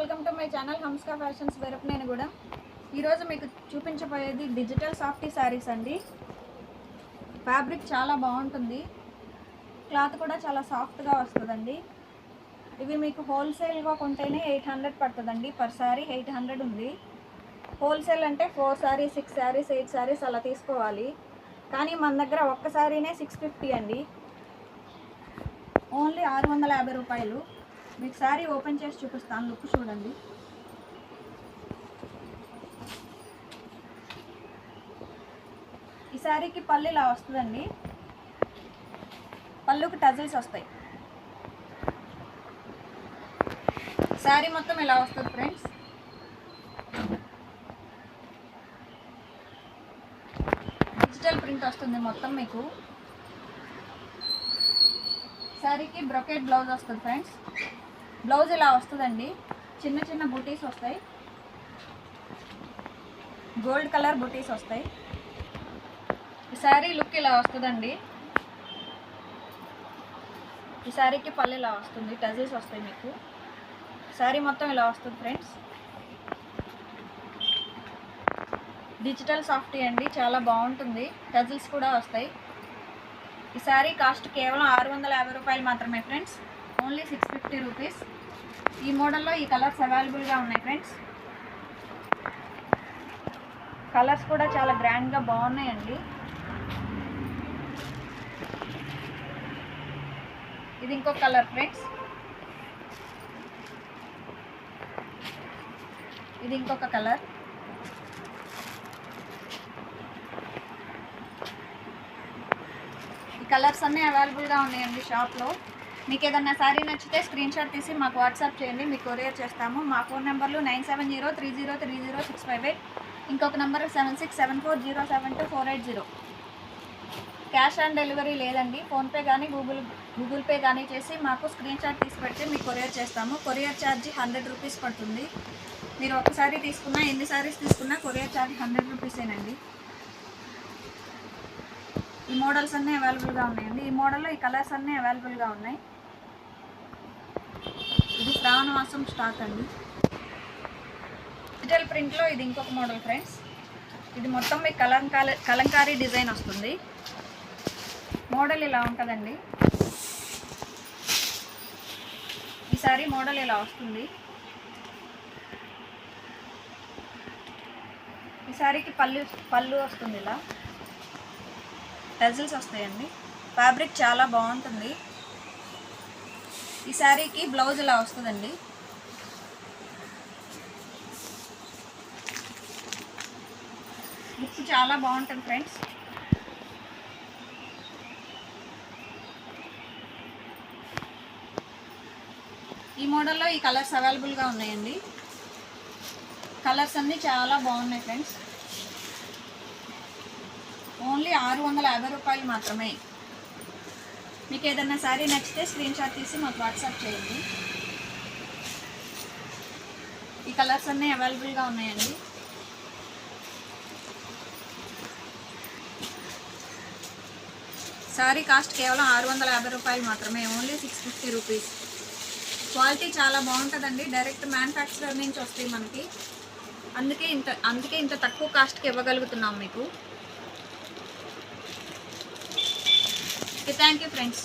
Welcome to my channel Hanska fashions నేను కూడా ఈరోజు మీకు చూపించబోయేది డిజిటల్ సాఫ్టీ శారీస్ అండి. ఫ్యాబ్రిక్ చాలా బాగుంటుంది, క్లాత్ కూడా చాలా సాఫ్ట్గా వస్తుందండి. ఇవి మీకు హోల్సేల్గా కొంటేనే 800 పడుతుందండి. పర్ శారీ 800 ఉంది. హోల్సేల్ అంటే 4 శారీస్ 6 శారీస్ 8 శారీస్ అలా తీసుకోవాలి. కానీ మన దగ్గర ఒక్క శారీనే 650 అండి, ఓన్లీ 650 రూపాయలు. మీకు శారీ ఓపెన్ చేసి చూపిస్తాను, లుక్ చూడండి. ఈ శారీకి పళ్ళు ఇలా వస్తుందండి, పళ్ళుకి టజిల్స్ వస్తాయి. శారీ మొత్తం ఇలా వస్తుంది ఫ్రెండ్స్. డిజిటల్ ప్రింట్ వస్తుంది మొత్తం మీకు. శారీకి బ్రొకెట్ బ్లౌజ్ వస్తుంది ఫ్రెండ్స్. బ్లౌజ్ ఇలా వస్తుందండి, చిన్న చిన్న బూటీస్ వస్తాయి, గోల్డ్ కలర్ బూటీస్ వస్తాయి. ఈ శారీ లుక్ ఇలా వస్తుందండి. ఈ శారీకి పళ్ళు ఇలా వస్తుంది, టజిల్స్ వస్తాయి మీకు. శారీ మొత్తం ఇలా వస్తుంది ఫ్రెండ్స్. డిజిటల్ సాఫ్టీ అండి, చాలా బాగుంటుంది, టజిల్స్ కూడా వస్తాయి. ఈ శారీ కాస్ట్ కేవలం 650 రూపాయలు మాత్రమే ఫ్రెండ్స్, ఓన్లీ 650 రూపీస్. ఈ మోడల్లో ఈ కలర్స్ అవైలబుల్గా ఉన్నాయి ఫ్రెండ్స్. కలర్స్ కూడా చాలా గ్రాండ్గా బాగున్నాయండి. ఇది ఇంకొక కలర్ ఫ్రెండ్స్, ఇది ఇంకొక కలర్. ఈ కలర్స్ అన్నీ అవైలబుల్గా ఉన్నాయండి షాప్లో. మీకు ఏదన్నా శారీ నచ్చితే స్క్రీన్ షాట్ తీసి మాకు వాట్సాప్ చేయండి, మీకు కొరియర్ చేస్తాము. మా ఫోన్ నెంబర్లు 9703030658, ఇంకొక నెంబర్ 7674072480. క్యాష్ ఆన్ డెలివరీ లేదండి. ఫోన్పే కానీ గూగుల్ పే కానీ చేసి మాకు స్క్రీన్ షాట్ తీసి పెడితే మీకు కొరియర్ చేస్తాము. కొరియర్ ఛార్జ్ 100 రూపీస్ పడుతుంది. మీరు ఒకసారి తీసుకున్నా, ఎన్ని శారీస్ తీసుకున్నా కొరియర్ ఛార్జ్ 100 రూపీసేనండి. ఈ మోడల్స్ అన్నీ అవైలబుల్గా ఉన్నాయండి. ఈ మోడల్లో ఈ కలర్స్ అన్నీ అవైలబుల్గా ఉన్నాయి. ఇది శ్రావణ మాసం స్టాక్ అండి. డిజిటల్ ప్రింట్లో ఇది ఇంకొక మోడల్ ఫ్రెండ్స్. ఇది మొత్తం మీకు కలంకారీ డిజైన్ వస్తుంది. మోడల్ ఇలా ఉంటుందండి. ఈ సారీ మోడల్ ఇలా వస్తుంది. ఈ సారీకి పళ్ళు వస్తుంది, ఇలా టజిల్స్ వస్తాయండి. ఫ్యాబ్రిక్ చాలా బాగుంటుంది. ఈ శారీకి బ్లౌజ్ ఇలా వస్తుందండి. లుక్ చాలా బాగుంటుంది ఫ్రెండ్స్. ఈ మోడల్లో ఈ కలర్స్ అవైలబుల్గా ఉన్నాయండి. కలర్స్ అన్నీ చాలా బాగున్నాయి ఫ్రెండ్స్. ఓన్లీ 650 రూపాయలు మాత్రమే. మీకు ఏదైనా శారీ నచ్చితే స్క్రీన్ షాట్ తీసి మాకు వాట్సాప్ చేయండి. ఈ కలర్స్ అన్నీ అవైలబుల్గా ఉన్నాయండి. శారీ కాస్ట్ కేవలం 650 రూపాయలు మాత్రమే, ఓన్లీ 650 రూపీస్. క్వాలిటీ చాలా బాగుంటుందండి, డైరెక్ట్ మ్యానుఫ్యాక్చరర్ నుంచి వస్తాయి మనకి. అందుకే ఇంత తక్కువ కాస్ట్కి ఇవ్వగలుగుతున్నాం మీకు. Okay, thank you friends.